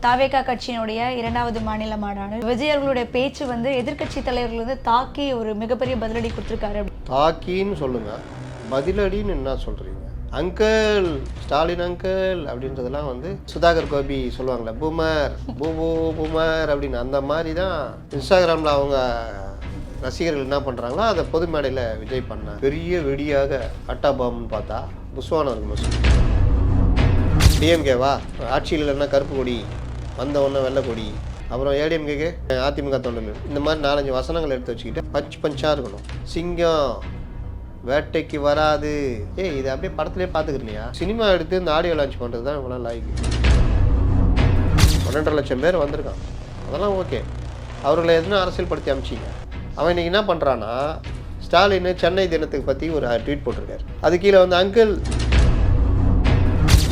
தாவேகா கட்சியினுடைய 2வது மாநில மாநாடு விஜய் அவர்களுடைய பேச்சு வந்து எதிர்க்கட்சி தலைவர்கள் வந்து தாக்கி ஒரு மிகப்பெரிய பதிலடி கொடுத்துருக்காரு. தாக்கின்னு சொல்லுங்க, பதிலடின்னு என்ன சொல்றீங்க? அங்கிள் ஸ்டாலின் அங்கிள் அப்படின்றதெல்லாம் வந்து சுதாகர் கோபி சொல்லுவாங்களே, பூமர் பூமர் அப்படின்னு. அந்த மாதிரி தான் இன்ஸ்டாகிராமில் அவங்க ரசிகர்கள் என்ன பண்ணுறாங்களோ அதை பொது மேடையில் விஜய் பண்ண பெரிய வெடியாக அட்டா பாம்னு பார்த்தா புஸ்வானம் இருக்கு. டிஎம்கேவா ஆட்சியில் இல்லைன்னா கருப்பு கொடி, வந்த ஒன்று வெள்ளை கொடி, அப்புறம் ஏடிஎம்கேக்கு அதிமுக தொண்டர்கள், இந்த மாதிரி 4-5 வசனங்கள் எடுத்து வச்சுக்கிட்டு பஞ்சாக இருக்கணும். சிங்கம் வேட்டைக்கு வராது. இது அப்படியே படத்துலேயே பார்த்துக்கிட்டியா? சினிமா எடுத்து இந்த ஆடியோ லான்ச் பண்ணுறது தான் இவ்வளோ லாய்க்கு. 1.5 லட்சம் பேர் வந்திருக்கான், அதெல்லாம் ஓகே. அவர்களை எதுனா அரசியல் படுத்தி அமிச்சிங்க. அவன் இன்றைக்கி என்ன பண்ணுறான்னா, ஸ்டாலின் சென்னை தினத்துக்கு பற்றி ஒரு ட்வீட் போட்டிருக்காரு. அது கீழே வந்து அங்கிள்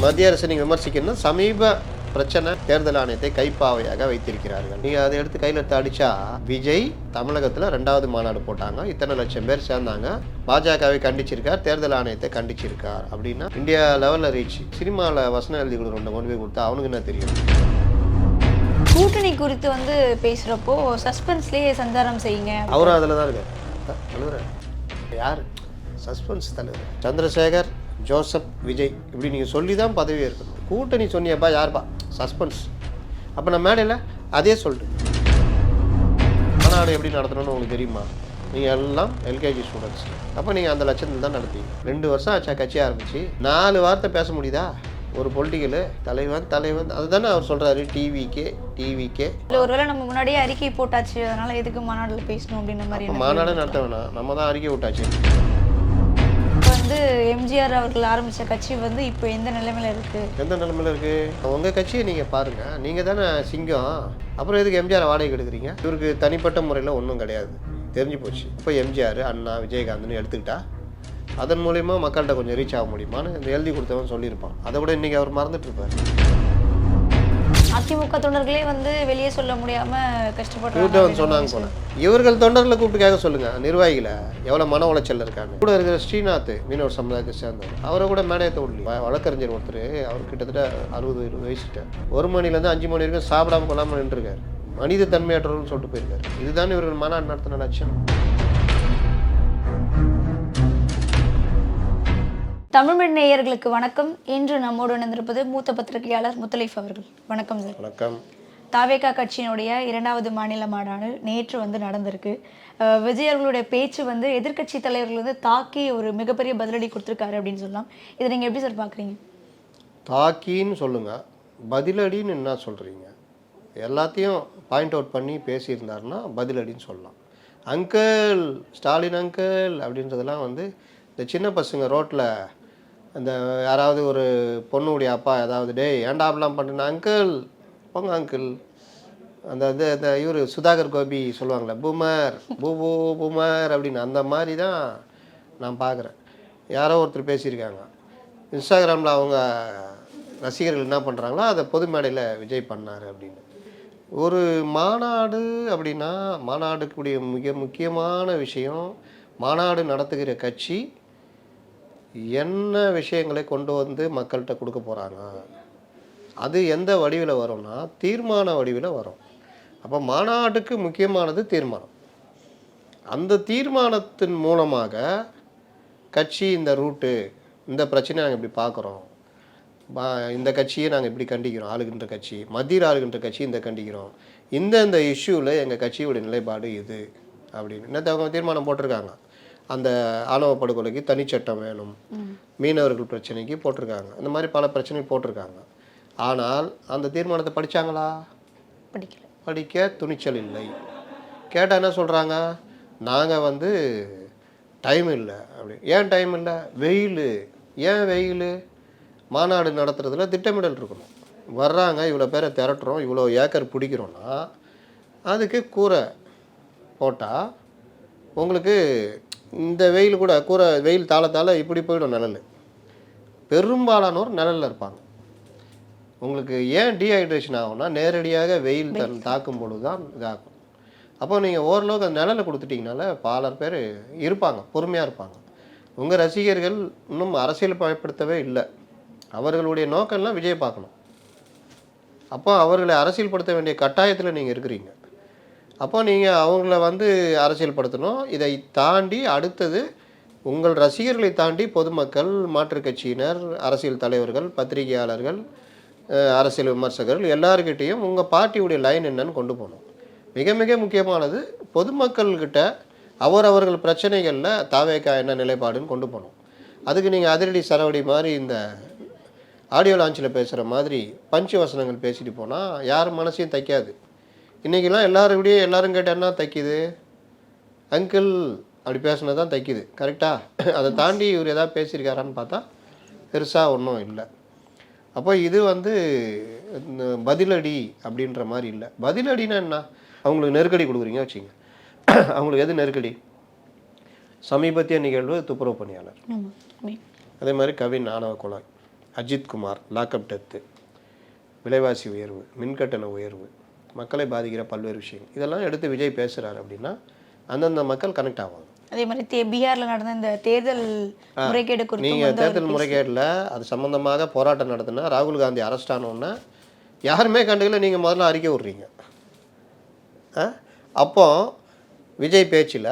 மத்திய அரசு நீங்கள் விமர்சிக்கணும், சமீப பிரச்சனை தேர்தல் ஆணையத்தை கைப்பாவையாக வைத்திருக்கிறார்கள். நீங்கள் அதை எடுத்து கையில் எடுத்து அடித்தா, விஜய் தமிழகத்தில் 2வது மாநாடு போட்டாங்க, இத்தனை லட்சம் பேர் சேர்ந்தாங்க, பாஜகவை கண்டிச்சிருக்கார், தேர்தல் ஆணையத்தை கண்டிச்சிருக்கார் அப்படின்னா இந்தியா லெவலில் ரீச். சினிமாவில் வசனம் எழுதி கொண்டு போய் கொடுத்தா அவனுக்கு என்ன தெரியும்? கூட்டணி குறித்து வந்து பேசுகிறப்போ சஸ்பென்ஸ்லேயே சஞ்சாரம் செய்யுங்க. அவரும் அதில் தான் இருக்கார். தலைவர் யார்? சஸ்பென்ஸ் தலைவர் சந்திரசேகர், ஜோசப், விஜய் இப்படி நீங்கள் சொல்லி தான் பதவி இருக்கணும். கூட்டணி சொன்னியப்பா, யார்ப்பா? சஸ்பென்ஸ். அப்போ நான் மேடையில் அதே சொல்லிட்டு மாநாடு எப்படி நடத்தணும்னு உங்களுக்கு தெரியுமா? நீங்கள் எல்லாம் எல்கேஜி ஸ்டூடெண்ட்ஸ். அப்போ நீங்கள் அந்த லட்சத்தில் தான் நடத்தீங்க. 2 வருஷம் ஆச்சா கட்சி ஆரம்பிச்சு? 4 வார்த்தை பேச முடியுதா ஒரு பொலிட்டிக்கலு? தலைவன் அதுதானே அவர் சொல்கிறாரு. டிவிக்கே இல்லை, ஒருவேளை நம்ம முன்னாடியே அறிக்கை போட்டாச்சு, அதனால் எதுக்கு மாநாட்டில் பேசணும் அப்படின்ற மாதிரி. மாநாடு நடத்த வேணாம், நம்ம தான் அறிக்கை விட்டாச்சு. வந்து எம்ஜிஆர் அவர்கள் ஆரம்பித்த கட்சி வந்து இப்போ எந்த நிலைமையில் இருக்குது? எந்த நிலைமையில் இருக்குது? உங்கள் கட்சியை நீங்கள் பாருங்கள். நீங்கள் தானே சிங்கம். அப்புறம் எதுக்கு எம்ஜிஆர் வாடகை எடுக்கிறீங்க? இவருக்கு தனிப்பட்ட முறையில் ஒன்றும் கிடையாது, தெரிஞ்சு போச்சு. இப்போ எம்ஜிஆர், அண்ணா, விஜயகாந்த்னு எடுத்துக்கிட்டா அதன் மூலிமா மக்கள்கிட்ட கொஞ்சம் ரீச் ஆக முடியுமான்னு இந்த எழுதி கொடுத்தவன் சொல்லியிருப்பான். அதை விட இன்றைக்கி அவர் மறந்துட்டு இருப்பார். அதிமுக தொண்டர்களே வந்து வெளியே சொல்ல முடியாமல் கஷ்டப்பட்டு சொன்னாங்க போல. இவர்கள் தொண்டர்களை கூப்பிட்டு கேட்க சொல்லுங்கள், நிர்வாகிகளை எவ்வளோ மன உளைச்சல் இருக்காங்க. கூட இருக்கிற ஸ்ரீநாத், மீனவர் சமுதாயத்தை சேர்ந்தவர், அவரை கூட மேடையத்தை விடல. வழக்கறிஞர் ஒருத்தர், அவர் கிட்டத்தட்ட 60-20 வயசுட்ட 1 மணிலேருந்து 5 மணி வரைக்கும் சாப்பிடாம கொள்ளாமல் நின்றுருக்காரு. மனித தன்மையற்றவர்கள் சொல்லிட்டு போயிருக்காரு. இதுதான் இவர்கள் மாநாடு நடத்தின லட்சம். தமிழ்மண் நேயர்களுக்கு வணக்கம். இன்று நம்மோடு இணைந்திருப்பது மூத்த பத்திரிகையாளர் முத்தலீஃப் அவர்கள். வணக்கம் சார். வணக்கம். தாவேகா கட்சியினுடைய 2வது மாநில மாநாடு நேற்று வந்து நடந்திருக்கு. விஜய் அவர்களுடைய பேச்சு வந்து எதிர்க்கட்சி தலைவர்கள் வந்து தாக்கி ஒரு மிகப்பெரிய பதிலடி கொடுத்துருக்காரு அப்படின்னு சொல்லலாம். இதை நீங்கள் எப்படி சார் பார்க்குறீங்க? தாக்கின்னு சொல்லுங்கள், பதிலடின்னு என்ன சொல்கிறீங்க? எல்லாத்தையும் பாயிண்ட் அவுட் பண்ணி பேசியிருந்தாருன்னா பதிலடின்னு சொல்லலாம். அங்கிள் ஸ்டாலின் அங்கிள் அப்படின்றதெல்லாம் வந்து இந்த சின்ன பசங்க ரோட்டில் இந்த யாராவது ஒரு பொண்ணுடைய அப்பா ஏதாவது ஏன்டா அப்படிலாம் பண்ணுறேன், அங்கிள் போங்க அங்கிள், அந்த இவர் சுதாகர் கோபி சொல்லுவாங்களே, பூமர் அப்படின்னு. அந்த மாதிரி தான் நான் பார்க்குறேன். யாரோ ஒருத்தர் பேசியிருக்காங்க, இன்ஸ்டாகிராமில் அவங்க ரசிகர்கள் என்ன பண்ணுறாங்களோ அதை பொது மேடையில் விஜய் பண்ணார் அப்படின்னு. ஒரு மாநாடு அப்படின்னா, மாநாடுக்குடைய மிக முக்கியமான விஷயம், மாநாடு நடத்துகிற கட்சி என்ன விஷயங்களை கொண்டு வந்து மக்கள்கிட்ட கொடுக்க போகிறாங்க, அது எந்த வடிவில் வரும்னா தீர்மான வடிவில் வரும். அப்போ மாநாட்டுக்கு முக்கியமானது தீர்மானம். அந்த தீர்மானத்தின் மூலமாக கட்சி இந்த ரூட்டு, இந்த பிரச்சனையை நாங்கள் இப்படி பார்க்குறோம், இந்த கட்சியை நாங்கள் இப்படி கண்டிக்கிறோம், ஆளுகின்ற கட்சி, மத்தியில் ஆளுகின்ற கட்சி இந்த கண்டிக்கிறோம், இந்த இஷ்யூவில் எங்கள் கட்சியோடைய நிலைப்பாடு இது அப்படின்னு இன்னத்தவங்க தீர்மானம் போட்டிருக்காங்க. அந்த ஆணவ படுகொலைக்கு தனிச்சட்டம் வேணும், மீனவர்கள் பிரச்சனைக்கு போட்டிருக்காங்க, இந்த மாதிரி பல பிரச்சனை போட்டிருக்காங்க. ஆனால் அந்த தீர்மானத்தை படித்தாங்களா? படிக்க துணிச்சல் இல்லை. கேட்டால் என்ன சொல்கிறாங்க, நாங்கள் வந்து டைம் இல்லை அப்படி. ஏன் டைம் இல்லை? வெயில். ஏன் வெயில்? மாநாடு நடத்துறதுல திட்டமிடல் இருக்கணும். வர்றாங்க, இவ்வளோ பேரை திரட்டுறோம், இவ்வளோ ஏக்கர் பிடிக்கிறோன்னா அதுக்கு கூரை போட்டால் உங்களுக்கு இந்த வெயில் கூட கூரை வெயில் தாளத்தால் இப்படி போயிடும் நிழல். பெரும்பாலானோர் நிழலில் இருப்பாங்க. உங்களுக்கு ஏன் டீஹைட்ரேஷன் ஆகும்னா நேரடியாக வெயில் தாக்கும் பொழுது தான் இதாகும். அப்போ நீங்கள் ஓரளவுக்கு அந்த நிழலை கொடுத்துட்டிங்கனால பல பேர் இருப்பாங்க, பொறுமையாக இருப்பாங்க. உங்கள் ரசிகர்கள் இன்னும் அரசியல் பயப்படுத்தவே இல்லை. அவர்களுடைய நோக்கம்லாம் விஜய் பார்க்கணும். அப்போ அவர்களை அரசியல்படுத்த வேண்டிய கட்டாயத்தில் நீங்கள் இருக்கிறீங்க. அப்போ நீங்கள் அவங்கள வந்து அரசியல்படுத்தணும். இதை தாண்டி அடுத்தது உங்கள் ரசிகர்களை தாண்டி பொதுமக்கள், மாற்றுக் கட்சியினர், அரசியல் தலைவர்கள், பத்திரிகையாளர்கள், அரசியல் விமர்சகர்கள் எல்லாருக்கிட்டேயும் உங்கள் பார்ட்டியுடைய லைன் என்னன்னு கொண்டு போகணும். மிக மிக முக்கியமானது பொதுமக்கள்கிட்ட அவர்கள் பிரச்சனைகளில் தாவேக்கா என்ன நிலைப்பாடுன்னு கொண்டு போகணும். அதுக்கு நீங்கள் அதிரடி சரவடி மாதிரி இந்த ஆடியோ லான்ச்சில் பேசுகிற மாதிரி பஞ்சு வசனங்கள் பேசிட்டு போனால் யார் மனசையும் தைக்காது. இன்றைக்கெல்லாம் எல்லாரும் கேட்டால் என்ன தைக்குது? அங்கிள் அப்படி பேசுனது தான் தைக்குது. கரெக்டாக? அதை தாண்டி இவர் எதாவது பேசியிருக்காரான்னு பார்த்தா பெருசாக ஒன்றும் இல்லை. அப்போ இது வந்து பதிலடி அப்படின்ற மாதிரி இல்லை. பதிலடினா என்ன? அவங்களுக்கு நெருக்கடி கொடுக்குறீங்க வச்சுங்க. அவங்களுக்கு எது நெருக்கடி? சமீபத்திய நிகழ்வு துப்புரவு பணியாளர், அதே மாதிரி கவின் ஆணவ கொலை, அஜித்குமார் லாக்அப் டெத்து, விலைவாசி உயர்வு, மின்கட்டண உயர்வு, மக்களை பாதிக்கிற பல்வேறு விஷயங்கள் இதெல்லாம் எடுத்து விஜய் பேசுகிறார் அப்படின்னா அந்தந்த மக்கள் கனெக்ட் ஆவாங்க. அதே மாதிரி பீகாரில் நடந்த இந்த தேர்தல் முறைகேடு குறித்து நீங்கள் தேர்தல் முறைகேடில் அது சம்மந்தமாக போராட்டம் நடத்தினா ராகுல் காந்தி அரெஸ்ட் ஆனோன்னா யாருமே கண்டுக்கல, நீங்கள் முதல்ல அறிக்கை விட்றீங்க. அப்போ விஜய் பேச்சில்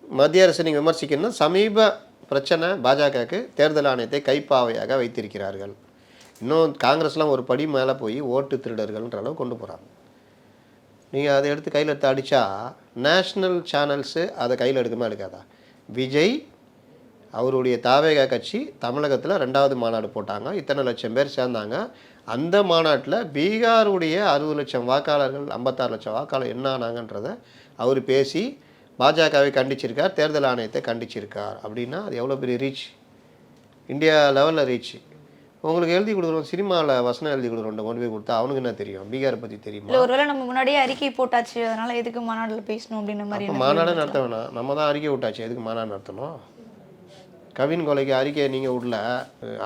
மத்திய அரசு நீங்கள் விமர்சிக்கணும்னா சமீப பிரச்சனை பாஜகவுக்கு தேர்தல் ஆணையத்தை கைப்பாவையாக வைத்திருக்கிறார்கள். இன்னும் காங்கிரஸ்லாம் ஒரு படி மேலே போய் ஓட்டு திருடர்கள்ன்ற அளவு கொண்டு போகிறாங்க. நீங்கள் அதை எடுத்து கையில் எடுத்து அடித்தா நேஷ்னல் சேனல்ஸு அதை கையில் எடுக்குமா எடுக்காதா? விஜய் அவருடைய தாவேகா கட்சி தமிழகத்தில் 2வது மாநாடு போட்டாங்க, இத்தனை லட்சம் பேர் சேர்ந்தாங்க. அந்த மாநாட்டில் பீகாருடைய 60 லட்சம் வாக்காளர்கள் 56 லட்சம் வாக்காளர் என்ன ஆனாங்கன்றதை அவர் பேசி பாஜகவை கண்டிச்சிருக்கார், தேர்தல் ஆணையத்தை கண்டிச்சிருக்கார். அப்படின்னா அது எவ்வளோ பெரிய ரீச், இந்தியா லெவலில் ரீச். உங்களுக்கு எழுதி கொடுக்குறோம், சினிமாவில் வசனம் எழுதி கொடுக்குறோம், கொண்டு போய் கொடுத்தா அவனுக்கு என்ன தெரியும்? பீகாரை பற்றி தெரியுமா? இல்லை, ஒருவேளை நம்ம முன்னாடியே அறிக்கை போட்டாச்சு, அதனால் எதுக்கு மாநாட்டில் பேசணும் அப்படின்ற மாதிரி. இப்போ மாநாடு நடத்த வேணாம், நம்ம தான் அறிக்கை விட்டாச்சு, எதுக்கு மாநாடு நடத்தணும்? கவின் கொலைக்கு அறிக்கையை நீங்கள் விடல,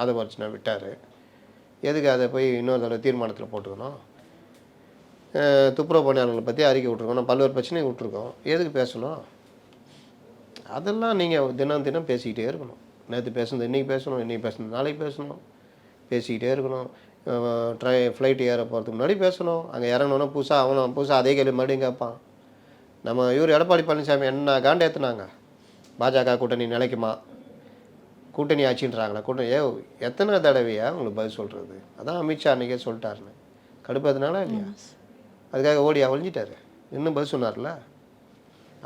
ஆதவர்ச்சனை விட்டார், எதுக்கு அதை போய் இன்னொரு தடவை தீர்மானத்தில் போட்டுக்கணும்? துப்புரவு பணியாளர்களை பற்றி அறிக்கை விட்ருக்கோம், நம்ம பல்வேறு பிரச்சனையை விட்ருக்கோம், எதுக்கு பேசணும்? அதெல்லாம் நீங்கள் தினம் தினம் பேசிக்கிட்டே இருக்கணும். நேற்று பேசுனது இன்றைக்கி பேசணும், இன்றைக்கி பேசுனது நாளைக்கு பேசணும், பேசிக்கிட்டே இருக்கணும். ஃப்ளைட் ஏற போகிறதுக்கு முன்னாடி பேசணும், அங்கே இறங்கணுன்னா புதுசாக அதே கேள்வி மறுபடியும் கேட்பான். நம்ம இவர் எடப்பாடி பழனிசாமி என்ன காண்டு ஏற்றுனாங்க? பாஜக கூட்டணி நிலைக்குமா, கூட்டணி ஆட்சின்றாங்களா, கூட்டணி எத்தனை தடவையா உங்களுக்கு பதில் சொல்கிறது? அதான் அமித்ஷா அன்றைக்கே சொல்லிட்டாருன்னு கடுப்பதுனால இல்லையா? அதுக்காக ஓடி ஒழிஞ்சிட்டாரு, இன்னும் பதில் சொன்னார்ல.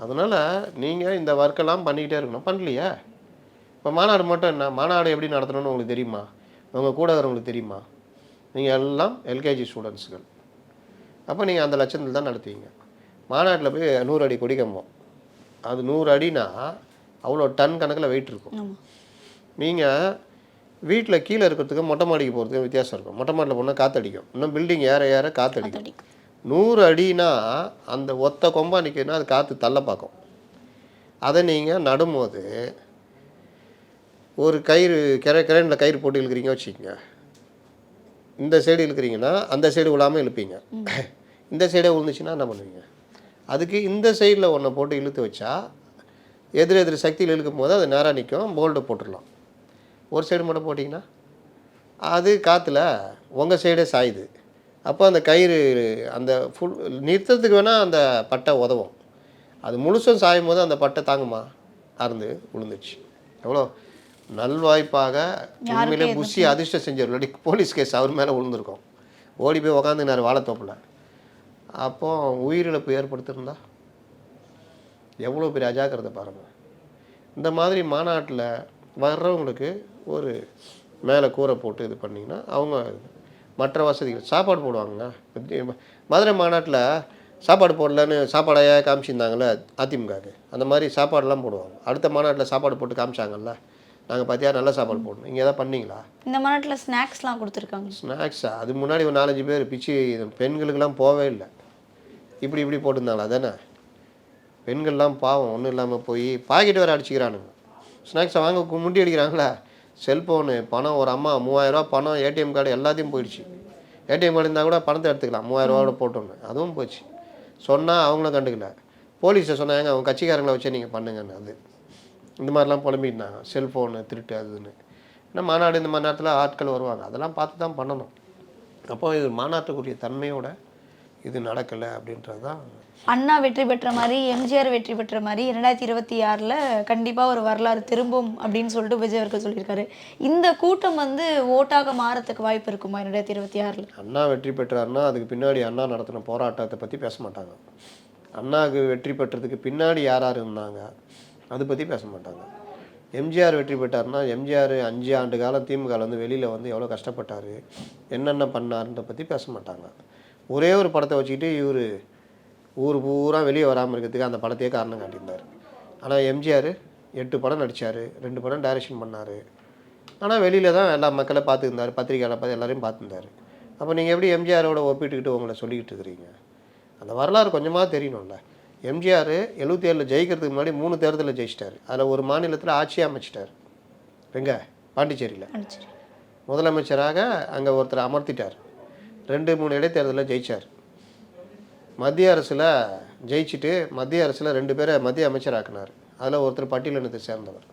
அதனால் நீங்கள் இந்த ஒர்க்கெல்லாம் பண்ணிக்கிட்டே இருக்கணும். பண்ணலையா? இப்போ மாநாடு மட்டும் என்ன, மாநாடு எப்படி நடத்தணும்னு உங்களுக்கு தெரியுமா? உங்கள் கூட இருக்கிறவங்களுக்கு தெரியுமா? நீங்கள் எல்லாம் எல்கேஜி ஸ்டூடெண்ட்ஸுகள். அப்போ நீங்கள் அந்த லட்சத்தில் தான் நடத்துவீங்க. மாநாட்டில் போய் 100 அடி கொடி கம்பம், அது 100 அடினா அவ்வளோ டன் கணக்கில் வெயிட் இருக்கும். நீங்கள் வீட்டில் கீழே இருக்கிறதுக்கு மொட்டை மாடிக்கு போகிறதுக்கு வித்தியாசம் இருக்கும். மொட்டை மாடியில் போனால் காற்றடிக்கும், இன்னும் பில்டிங் ஏற ஏற காற்றடிக்கும். 100 அடினா அந்த ஒத்த கொம்பா நிற்குதுன்னா அது காற்று தள்ள பார்க்கும். அதை நீங்கள் நடும்போது ஒரு கயிறு கிரைண்டில் கயிறு போட்டு இழுக்கிறீங்க வச்சுக்கோங்க, இந்த சைடு இழுக்கிறீங்கன்னா அந்த சைடு விழாமல் இழுப்பீங்க, இந்த சைடே விழுந்துச்சுன்னா என்ன பண்ணுவீங்க? அதுக்கு இந்த சைடில் ஒன்றை போட்டு இழுத்து வச்சா எதிர் சக்தியில் இழுக்கும் போது அது நேராக நிற்கும், போல்ட்டை போட்டுடலாம். ஒரு சைடு மட்டும் போட்டிங்கன்னா அது காற்றுல உங்கள் சைடே சாயுது. அப்போ அந்த கயிறு அந்த ஃபுல் நிறுத்தத்துக்கு வேணால் அந்த பட்டை உதவும், அது முழுசும் சாயும் போது அந்த பட்டை தாங்குமா? அறுந்து விழுந்துச்சு. எவ்வளோ நல்வாய்ப்பாக உண்மையிலே புஷி அதிர்ஷ்டம் செஞ்சார், இல்லாட்டி போலீஸ் கேஸ் அவர் மேலே விழுந்திருக்கோம். ஓடி போய் உக்காந்துனார் வாழைத்தோப்பில். அப்போ உயிரிழப்பு ஏற்படுத்திருந்தா எவ்வளோ பெரிய அஜாக்கிரதை பாருங்கள். இந்த மாதிரி மாநாட்டில் வர்றவங்களுக்கு ஒரு மேலே கூரை போட்டு இது பண்ணிங்கன்னா அவங்க மற்ற வசதிகள் சாப்பாடு போடுவாங்க. மதுரை மாநாட்டில் சாப்பாடு போடலன்னு சாப்பாடையே காமிச்சிருந்தாங்கள்ல அதிமுகவுக்கு, அந்த மாதிரி சாப்பாடெல்லாம் போடுவாங்க. அடுத்த மாநாட்டில் சாப்பாடு போட்டு காமிச்சாங்கல்ல, நாங்கள் பார்த்தியா நல்ல சாப்பாடு போடணும். இங்கே எதாவது பண்ணிங்களா? இந்த மாநாட்டில் ஸ்நாக்ஸ்லாம் கொடுத்துருக்காங்க. ஸ்நாக்ஸா? அது முன்னாடி ஒரு 4-5 பேர் பிச்சு பெண்களுக்கெல்லாம் போவே இல்லை, இப்படி போட்டிருந்தாங்களா? தானே பெண்கள்லாம் பாவம் ஒன்றும் இல்லாமல் போய் பாக்கெட் வேறு அடிச்சுக்கிறானுங்க. ஸ்நாக்ஸை வாங்க முண்டி அடிக்கிறாங்களா? செல்ஃபோனு, பணம், ஒரு அம்மா 3000 ரூபா பணம், ஏடிஎம் கார்டு எல்லாத்தையும் போயிடுச்சு. ஏடிஎம் கார்டு இருந்தால் கூட பணத்தை எடுத்துக்கலாம், 3000 ரூபாவோட போட்டோன்னு, அதுவும் போச்சு. சொன்னால் அவங்களும் கண்டுக்கல. போலீஸை சொன்னாங்க அவங்க கட்சிக்காரங்களை வச்சே நீங்கள் பண்ணுங்கன்னு. அது இந்த மாதிரிலாம் புலம்பிட்டாங்க, செல்ஃபோனு திருட்டு அதுன்னு. ஏன்னா மாநாடு இந்த மாதிரி நேரத்தில் ஆட்கள் வருவாங்க, அதெல்லாம் பார்த்து தான் பண்ணணும். அப்போ இது மாநாட்டுக்குரிய தன்மையோட இது நடக்கலை அப்படின்றது தான். அண்ணா வெற்றி பெற்ற மாதிரி எம்ஜிஆர் வெற்றி பெற்ற மாதிரி 2026ல் கண்டிப்பாக ஒரு வரலாறு திரும்பும் அப்படின்னு சொல்லிட்டு விஜய் அவர்கள் சொல்லியிருக்காரு. இந்த கூட்டம் வந்து ஓட்டாக மாறத்துக்கு வாய்ப்பு இருக்குமா 2026ல்? அண்ணா வெற்றி பெற்றாருன்னா அதுக்கு பின்னாடி அண்ணா நடத்தின போராட்டத்தை பற்றி பேச மாட்டாங்க. அண்ணாவுக்கு வெற்றி பெற்றதுக்கு பின்னாடி யார் யார் இருந்தாங்க அதை பற்றி பேச மாட்டாங்க. எம்ஜிஆர் வெற்றி பெற்றார்னா எம்ஜிஆர் 5 ஆண்டு காலம் திமுகவில் வந்து வெளியில் வந்து எவ்வளோ கஷ்டப்பட்டார், என்னென்ன பண்ணாருன்றதை பற்றி பேச மாட்டாங்க. ஒரே ஒரு படத்தை வச்சுக்கிட்டு இவர் ஊர் பூரா வெளியே வராமல் இருக்கிறதுக்கு அந்த படத்தையே காரணம் காட்டியிருந்தார். ஆனால் எம்ஜிஆர் 8 படம் நடித்தார், 2 படம் டைரக்ஷன் பண்ணார். ஆனால் வெளியில் தான் எல்லா மக்களை பார்த்துருந்தார், பத்திரிக்கையாளர் பார்த்து எல்லாரையும் பார்த்துருந்தார். அப்போ நீங்கள் எப்படி எம்ஜிஆரோட ஒப்பிட்டுக்கிட்டு உங்களை சொல்லிக்கிட்டு இருக்கிறீங்க? அந்த வரலாறு கொஞ்சமாக தெரியணும்ல. எம்ஜிஆர் 77 ஜெயிக்கிறதுக்கு முன்னாடி 3 தேர்தலில் ஜெயிச்சிட்டார். அதில் ஒரு மாநிலத்தில் ஆட்சியை அமைச்சிட்டார். எங்கே? பாண்டிச்சேரியில் முதலமைச்சராக அங்கே ஒருத்தர் அமர்த்திட்டார். 2-3 இடைத்தேர்தலில் ஜெயித்தார். மத்திய அரசில் ஜெயிச்சுட்டு மத்திய அரசில் 2 பேரை மத்திய அமைச்சராக்கினார். அதில் ஒருத்தர் பட்டியலினத்தை சேர்ந்தவர்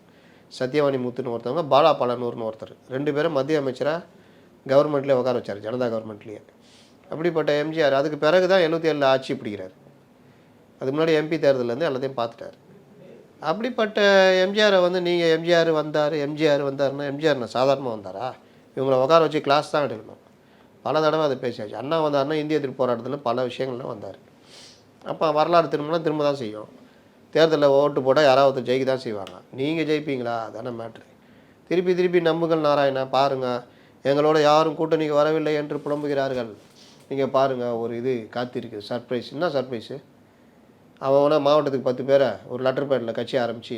சத்யவாணி முத்துன்னு ஒருத்தவங்க, பாலா பலனூர்னு ஒருத்தர். 2 பேரும் மத்திய அமைச்சராக கவர்மெண்ட்லேயே உட்கார வச்சார், ஜனதா கவர்மெண்ட்லேயே. அப்படிப்பட்ட எம்ஜிஆர் அதுக்கு பிறகு தான் 77 ஆட்சி பிடிக்கிறார். அதுக்கு முன்னாடி எம்பி தேர்தலேருந்து எல்லாத்தையும் பார்த்துட்டார். அப்படிப்பட்ட எம்ஜிஆரை வந்து நீங்கள் எம்ஜிஆர் வந்தாருன்னா எம்ஜிஆர் சாதாரணமாக வந்தாரா? இவங்களை உட்கார வச்சு கிளாஸ் தான் எடுக்கணும். பல தடவை அதை பேசியாச்சு. அண்ணா வந்தாருன்னா இந்திய எதிர்ப்பு போராட்டத்தில் பல விஷயங்கள்லாம் வந்தார். அப்போ வரலாறு திரும்ப தான் செய்யும். தேர்தலில் ஓட்டு போட்டால் யாராவது ஜெயிக்க தான் செய்வாங்க. நீங்கள் ஜெயிப்பீங்களா? அதான மேட்ரு. திருப்பி நம்புங்கள் நாராயணா, பாருங்கள் எங்களோட யாரும் கூட்டணிக்கு வரவில்லை என்று புலம்புகிறார்கள். நீங்கள் பாருங்கள், ஒரு இது காத்திருக்கு, சர்ப்ரைஸ். என்ன சர்ப்ரைஸு? அவனா மாவட்டத்துக்கு 10 பேரை ஒரு லெட்டர் பேடில் கட்சி ஆரம்பித்து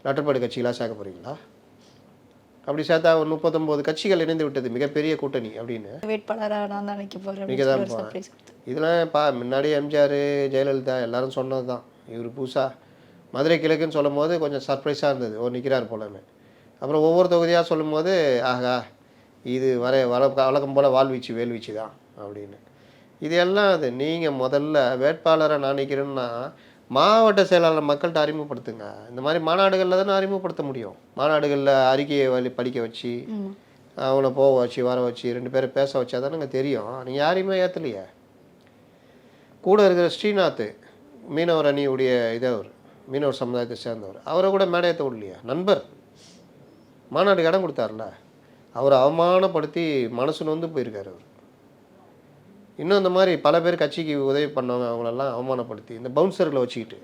லெட்டர் பேடு கட்சிகளாக சேர்க்க போகிறீங்களா? அப்படி சேர்த்தா ஒரு 39 கட்சிகள் இணைந்து விட்டது, மிகப்பெரிய கூட்டணி அப்படின்னு. வேட்பாளராக நான் தான் நிற்க போகிறேன். நீங்கள் தான் போகிறேன். இதெல்லாம் முன்னாடியே எம்ஜிஆர் ஜெயலலிதா எல்லாரும் சொன்னது தான். இவர் புதுசாக மதுரை கிழக்குன்னு சொல்லும் போது கொஞ்சம் சர்ப்ரைஸாக இருந்தது, ஒரு நிற்கிறார் போலன்னு. அப்புறம் ஒவ்வொரு தொகுதியாக சொல்லும் போது ஆகா இது வழக்கம் போல் வாழ்வீச்சு வேல்வீச்சு தான் அப்படின்னு. இது எல்லாம் அது. நீங்கள் முதல்ல வேட்பாளரை நான் நிற்கிறேன்னா மாவட்ட செயலாளர் மக்கள்கிட்ட அறிமுகப்படுத்துங்க. இந்த மாதிரி மாநாடுகளில் தானே அறிமுகப்படுத்த முடியும். மாநாடுகளில் அறிக்கையை படிக்க வச்சு அவங்கள போக வச்சு வர வச்சு 2 பேரை பேச வச்சா தானேங்க தெரியும். நீங்கள் யாரையுமே ஏற்றலையே. கூட இருக்கிற ஸ்ரீநாத் மீனவர் அணியுடைய அவர் மீனவர் சமுதாயத்தை சேர்ந்தவர், அவரை கூட மேடையத்தை விடலையா? நண்பர் மாநாட்டுக்கு இடம் கொடுத்தார்ல, அவரை அவமானப்படுத்தி மனசு நொந்து போயிருக்காரு அவர். இன்னும் இந்த மாதிரி பல பேர் கட்சிக்கு உதவி பண்ணவங்க அவங்களெல்லாம் அவமானப்படுத்தி இந்த பவுன்சர்களை வச்சுக்கிட்டு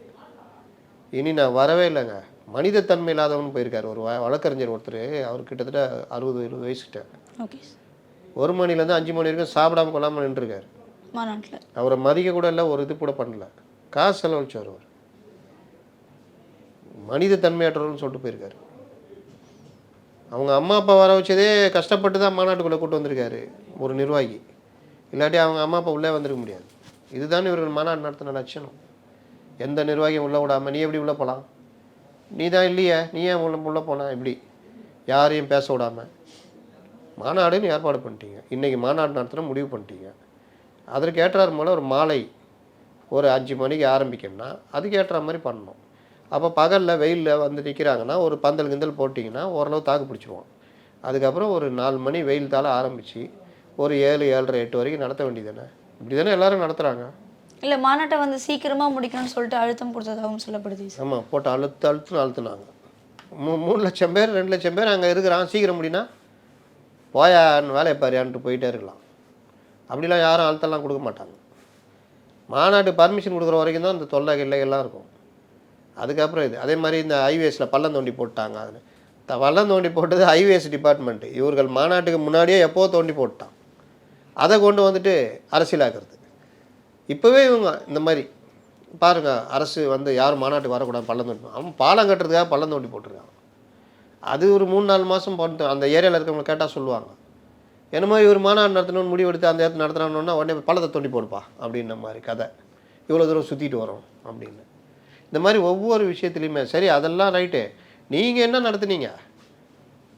இனி நான் வரவே இல்லைங்க. மனிதத்தன்மை இல்லாதவனு போயிருக்காரு. ஒரு வழக்கறிஞர் ஒருத்தர், அவர் கிட்டத்தட்ட 60-70 வயசுகிட்ட, ஒரு மணிலேருந்து 5 மணி வரைக்கும் சாப்பிடாம கொள்ளாமல் நின்றுருக்காரு. அவரை மதிக்க கூட இல்லை, ஒரு இது கூட பண்ணல, காசு செலவழிச்சார். அவர் மனிதத்தன்மையற்றவர்னு சொல்லிட்டு போயிருக்காரு. அவங்க அம்மா அப்பா வர வச்சதே கஷ்டப்பட்டு தான் மாநாட்டுக்குள்ளே கூட்டு வந்திருக்காரு ஒரு நிர்வாகி. இல்லாட்டி அவங்க அம்மா அப்பா உள்ளே வந்துருக்க முடியாது. இதுதான் இவர்கள் மாநாடு நடத்தின லட்சணம். எந்த நிர்வாகியும் உள்ளே விடாமல் நீ எப்படி உள்ளே போகலாம்? நீ தான் இல்லையே, நீ ஏன் உள்ளே போனா? எப்படி யாரையும் பேச விடாமல் மாநாடுன்னு ஏற்பாடு பண்ணிட்டீங்க. இன்றைக்கி மாநாடு நடத்துகிற முடிவு பண்ணிட்டீங்க. அதற்கு ஏற்றார் போல் ஒரு மாலை ஒரு 5 மணிக்கு ஆரம்பிக்கணும்னா அதுக்கு ஏற்ற மாதிரி பண்ணணும். அப்போ பகலில் வெயிலில் வந்து நிற்கிறாங்கன்னா ஒரு பந்தல் கிந்தல் போட்டிங்கன்னா ஓரளவு தாக்கு பிடிச்சிருவோம். அதுக்கப்புறம் ஒரு 4 மணி வெயில் தாள ஆரம்பித்து ஒரு 7, 7:30, 8 வரைக்கும் நடத்த வேண்டியது தானே. இப்படி தானே எல்லோரும் நடத்துகிறாங்க. இல்லை மாநாட்டை வந்து சீக்கிரமாக முடிக்கணும்னு சொல்லிட்டு அழுத்தம் கொடுத்ததாகவும் சொல்லப்படுது. ஆமாம், போட்டு அழுத்துனாங்க. 3 லட்சம் பேர் 2 லட்சம் பேர் அங்கே இருக்கிறான். சீக்கிரம் முடினா போயான்னு வேலையை பாரியான்ட்டு போயிட்டே இருக்கலாம். அப்படிலாம் யாரும் அழுத்தம்லாம் கொடுக்க மாட்டாங்க. மாநாட்டு பர்மிஷன் கொடுக்குற வரைக்கும் தான் இந்த தொல்லை கிள்ளைகள்லாம் இருக்கும். அதுக்கப்புறம் இது அதே மாதிரி இந்த ஹைவேஸில் பள்ளம் தோண்டி போட்டாங்க. அதில் பள்ளம் தோண்டி போட்டது ஹைவேஸ் டிபார்ட்மெண்ட்டு. இவர்கள் மாநாட்டுக்கு முன்னாடியே எப்போ தோண்டி போட்டான். அதை கொண்டு வந்துட்டு அரசியலாக்குறது. இப்போவே இவங்க இந்த மாதிரி பாருங்கள், அரசு வந்து யாரும் மாநாட்டுக்கு வரக்கூடாது பள்ளம் தோண்டி, அவன் பாலம் கட்டுறதுக்காக பள்ளம் தோண்டி போட்டிருக்கான். அது ஒரு 3-4 மாதம் போட்டு அந்த ஏரியாவில் இருக்கவங்க கேட்டால் சொல்லுவாங்க, என்னமோ இவர் மாநாடு நடத்தணும்னு முடிவெடுத்து அந்த இடத்துல நடத்துகிறாங்கன்னா உடனே பள்ளத்தை தோண்டி போடுப்பா அப்படின்ற மாதிரி கதை. இவ்வளோ தூரம் சுற்றிட்டு வரோம் அப்படின்னு. இந்த மாதிரி ஒவ்வொரு விஷயத்துலையுமே சரி, அதெல்லாம் ரைட்டு. நீங்கள் என்ன நடத்துனீங்க?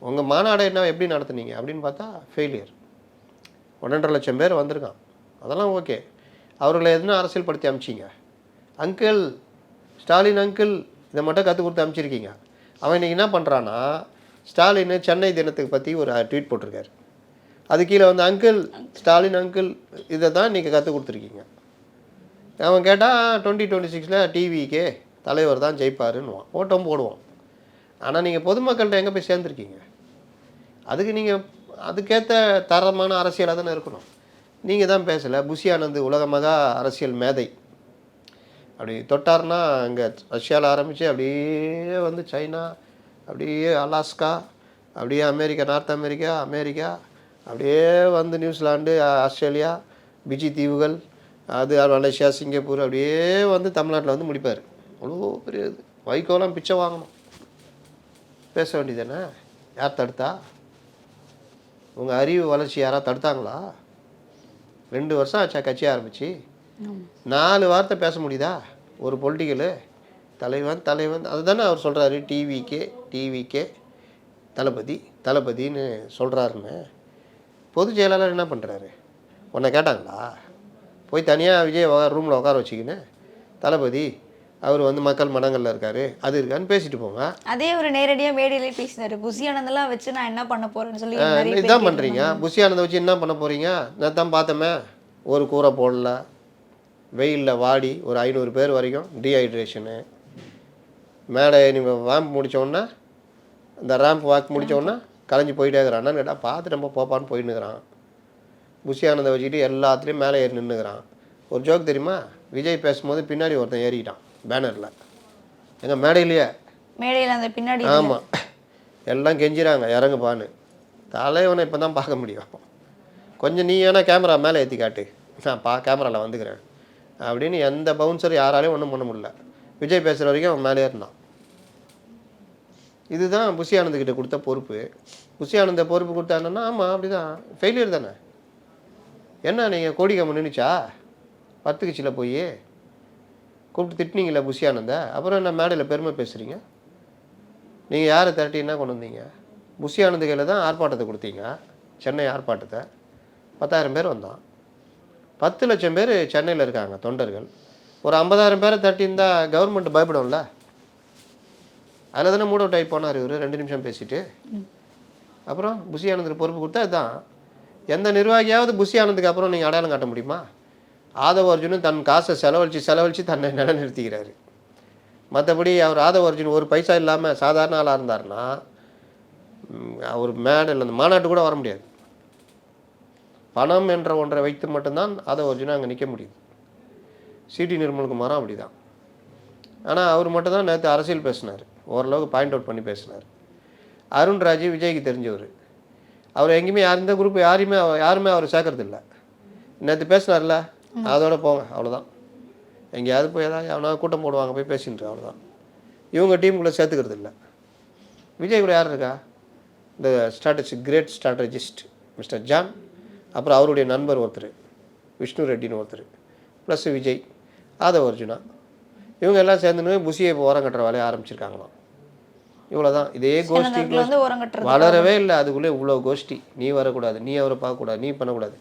உங்கள் மாநாடை என்ன எப்படி நடத்துனீங்க அப்படின்னு பார்த்தா ஃபெயிலியர். 1.5 லட்சம் பேர் வந்திருக்கான், அதெல்லாம் ஓகே. அவர்களை எதுனா அரசியல் படுத்தி அனுப்பிச்சிங்க. அங்கிள் ஸ்டாலின் அங்கிள் இதை மட்டும் கற்றுக் கொடுத்து அனுப்பிச்சிருக்கீங்க. அவன் இன்றைக்கி என்ன பண்ணுறான்னா, ஸ்டாலின் சென்னை தினத்துக்கு பற்றி ஒரு ட்வீட் போட்டிருக்காரு. அது கீழே வந்து அங்கிள் ஸ்டாலின் அங்கிள் இதை தான் நீங்கள் கற்றுக் கொடுத்துருக்கீங்க. அவன் கேட்டால் 2026 டிவிக்கே தலைவர் தான் ஜெயிப்பாருன்னுவான், ஓட்டம் போடுவோம். ஆனால் நீங்கள் பொதுமக்கள்கிட்ட எங்கே போய் சேர்ந்துருக்கீங்க? அதுக்கு நீங்கள் அதுக்கேற்ற தரமான அரசியலாக தானே இருக்கணும். நீங்கள் தான் பேசலை. புஷி ஆனந்த் உலக மகா அரசியல் மேதை, அப்படி தொட்டார்னா அங்கே ரஷ்யாவில் ஆரம்பித்து அப்படியே வந்து சைனா, அப்படியே அலாஸ்கா, அப்படியே அமெரிக்கா, நார்த் அமெரிக்கா, அப்படியே வந்து நியூசிலாந்து, ஆஸ்திரேலியா, பிஜி தீவுகள், அது மலேசியா, சிங்கப்பூர், அப்படியே வந்து தமிழ்நாட்டில் வந்து முடிப்பார். அவ்வளோ பெரிய இது. வைகோலாம் பிச்சை வாங்கணும். பேச வேண்டியதானே? யார் தடுத்தா? உங்கள் அறிவு வளர்ச்சி யாராவது தடுத்தாங்களா? 2 வருஷம் ஆச்சா கட்சி ஆரம்பிச்சு? 4 வார்த்தை பேச முடியுதா ஒரு பொலிட்டிக்கலு? தலைவன் அதுதானே அவர் சொல்கிறாரு. டிவிக்கே தளபதின்னு சொல்கிறாருன்னு. பொதுச் செயலாளர் என்ன பண்ணுறாரு? உன்னை கேட்டாங்களா? போய் தனியாக விஜய் ரூமில் உட்கார வச்சுக்கின்னு தளபதி அவர் வந்து மக்கள் மனங்களில் இருக்காரு, அது இருக்கான்னு பேசிட்டு போங்க. அதே ஒரு நேரடியாக மேடையிலே பேசினார். புஷி ஆனந்தெல்லாம் வச்சு நான் என்ன பண்ண போகிறேன்னு சொல்லி இதுதான் பண்ணுறீங்க. புஷி ஆனந்தை வச்சு என்ன பண்ண போகிறீங்க? நான் தான் பார்த்தோமே, ஒரு கூரை போடல, வெயிலில் வாடி ஒரு 500 பேர் வரைக்கும் டீஹைட்ரேஷனு. மேடை நீங்கள் ரேம்ப் முடித்தோடனே, இந்த ரேம்ப் வாக் முடித்தோடனே கலைஞ்சி போயிட்டே இருக்கிறான்னு கேட்டால் பார்த்து நம்ம போப்பான்னு போயின்னுக்கிறான். புஷி ஆனந்தை வச்சுக்கிட்டு எல்லாத்துலேயும் மேலே ஏறி நின்றுக்கிறான். ஒரு ஜோக் தெரியுமா? விஜய் பேசும்போது பின்னாடி ஒருத்தன் ஏறிக்கிட்டான் பேனரில், எங்கள் மேடையில் அந்த பின்னாடி. ஆமாம், எல்லாம் கெஞ்சிறாங்க இறங்குப்பான்னு. தலைவனை இப்போ தான் பார்க்க முடியும். கொஞ்சம் நீ வேணா கேமரா மேலே ஏற்றி காட்டு, நான் கேமராவில் வந்துக்கிறேன் அப்படின்னு எந்த பவுன்சர் யாராலையும் ஒன்றும் பண்ண முடியல. விஜய் பேசுகிற வரைக்கும் அவன் மேலே ஏறினான். இதுதான் புஷி ஆனந்த்கிட்ட கொடுத்த பொறுப்பு. புஷி ஆனந்த பொறுப்பு கொடுத்தாங்கன்னா ஆமாம் அப்படி தான், ஃபெயிலியர் தானே. என்ன நீங்கள் கோடி கம்ம நின்றுச்சா 10 கட்சியில் போய் கூப்பிட்டு திட்டினீங்களே புஷி ஆனந்த, அப்புறம் என்ன மேடையில் பெருமை பேசுகிறீங்க? நீங்கள் யாரை திரட்டி என்ன கொண்டு வந்தீங்க? புஷி ஆனந்த் கையில் தான் ஆர்ப்பாட்டத்தை கொடுத்தீங்க. சென்னை ஆர்ப்பாட்டத்தை 10,000 பேர் வந்தான். 10 லட்சம் பேர் சென்னையில் இருக்காங்க தொண்டர்கள். ஒரு 50,000 பேரை தட்டியிருந்தா கவர்மெண்ட் பயப்படும்ல. அதில் தானே மூட் அவுட் ஆகி போனார் இவர் 2 நிமிஷம் பேசிட்டு. அப்புறம் புஷி ஆனந்துக்கு பொறுப்பு கொடுத்தா இதுதான். எந்த நிர்வாகியாவது புஷி ஆனந்துக்கு அப்புறம் நீங்கள் அடையாளம் காட்ட முடியுமா? ஆதவ அர்ஜுனும் தன் காசை செலவழித்து தன்னை நிலைநிறுத்திக்கிறாரு. மற்றபடி அவர் ஆதவ அர்ஜுன் ஒரு பைசா இல்லாமல் சாதாரண ஆளாக இருந்தார்னா அவர் மேடையில் அந்த மாநாட்டு கூட வர முடியாது. பணம் என்ற ஒன்றை வைத்து மட்டும்தான் ஆதவ அர்ஜுனா அங்கே நிற்க முடியுது. சிடி நிர்மல்குமாரும் அப்படி தான். ஆனால் அவர் மட்டும்தான் நேற்று அரசியல் பேசினார், ஓரளவுக்கு பாயிண்ட் அவுட் பண்ணி பேசினார். அருண்ராஜ் விஜய்க்கு தெரிஞ்சவர். அவர் எங்கேயுமே இந்த குரூப் யாருமே அவர் சேர்க்கறதில்ல. நேற்று பேசினார்ல, அதோட போங்க, அவ்வளோதான். எங்கேயாவது போய் ஏதாவது எவனா கூட்டம் போடுவாங்க, போய் பேசிட்டு அவ்வளோதான். இவங்க டீமுக்குள்ளே சேர்த்துக்கிறது இல்லை. விஜய் கூட யார் இருக்கா? இந்த கிரேட் ஸ்ட்ராட்டஜிஸ்ட் மிஸ்டர் ஜான், அப்புறம் அவருடைய நண்பர் ஒருத்தர் விஷ்ணு ரெட்டின்னு ஒருத்தர், ப்ளஸ் விஜய், ஆதவ அர்ஜுனா, இவங்க எல்லாம் சேர்ந்துன்னு புஷியை இப்போ ஓரம் கட்டுற வேலையை ஆரம்பிச்சிருக்காங்களாம். இவ்வளோதான். இதே கோஷ்டி வளரவே இல்லை. அதுக்குள்ளே இவ்வளோ கோஷ்டி. நீ வரக்கூடாது, நீ அவரை பார்க்கக்கூடாது, நீ பண்ணக்கூடாது.